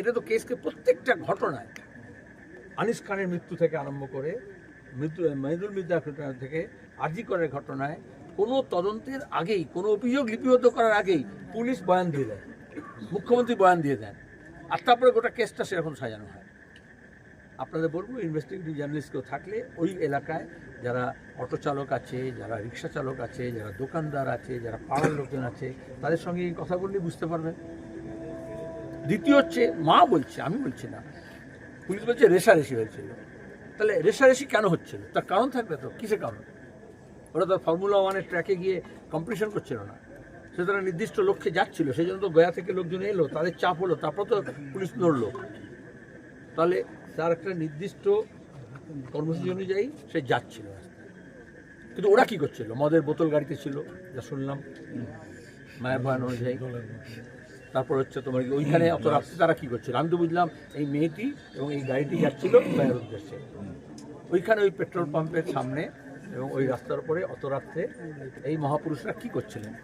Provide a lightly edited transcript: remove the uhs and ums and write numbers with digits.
এটা তো কেসকে প্রত্যেকটা ঘটনায় আনিস খানের মৃত্যু থেকে আরম্ভ করে মহিদুল মির্জা ঘটনা থেকে আরজি করের ঘটনায় কোনো তদন্তের আগেই, কোনো অভিযোগ লিপিবদ্ধ করার আগেই পুলিশ বয়ান দিয়ে দেয়, মুখ্যমন্ত্রী বয়ান দিয়ে দেন, আর তারপরে গোটা কেসটা সেরকম সাজানো হয়। আপনাদের বলবো, ইনভেস্টিগেটিভ জার্নালিস্ট কেউ থাকলে ওই এলাকায় যারা অটো চালক আছে, যারা রিক্সা চালক আছে, যারা দোকানদার আছে, যারা পাড়ার লোকজন আছে, তাদের সঙ্গে এই কথা বললে বুঝতে পারবেন। দ্বিতীয় হচ্ছে, মা বলছে, আমি বলছি না, পুলিশ বলছে রেষারেষি হয়েছিল। তাহলে রেষারেষি কেন হচ্ছিল? তার কারণ থাকবে তো, কিসের কারণ? ওরা তো ফর্মুলা 1-এর ট্র্যাকে গিয়ে কম্পিটিশন করছিল না, সুতরাং নির্দিষ্ট লক্ষ্যে যাচ্ছিল, সেই জন্য তো গয়া থেকে লোকজন এলো, তাদের চাপ হলো, তারপর তো পুলিশ লড়লো। তাহলে তার একটা নির্দিষ্ট কর্মসূচি অনুযায়ী সে যাচ্ছিল রাস্তায়। কিন্তু ওরা কী করছিল? মদের বোতল গাড়িতে ছিল, যা শুনলাম মায়ের বয়ান অনুযায়ী। তারপর হচ্ছে তোমার ওইখানে অত রাত্রে তারা কী করছিল? আমি তো বুঝলাম এই মেয়েটি এবং এই গাড়িটি যাচ্ছিল গয়ার উদ্দেশ্যে। ওইখানে ওই পেট্রোল পাম্পের সামনে এবং ওই রাস্তার উপরে অত রাত্রে এই মহাপুরুষরা কী করছিলেন?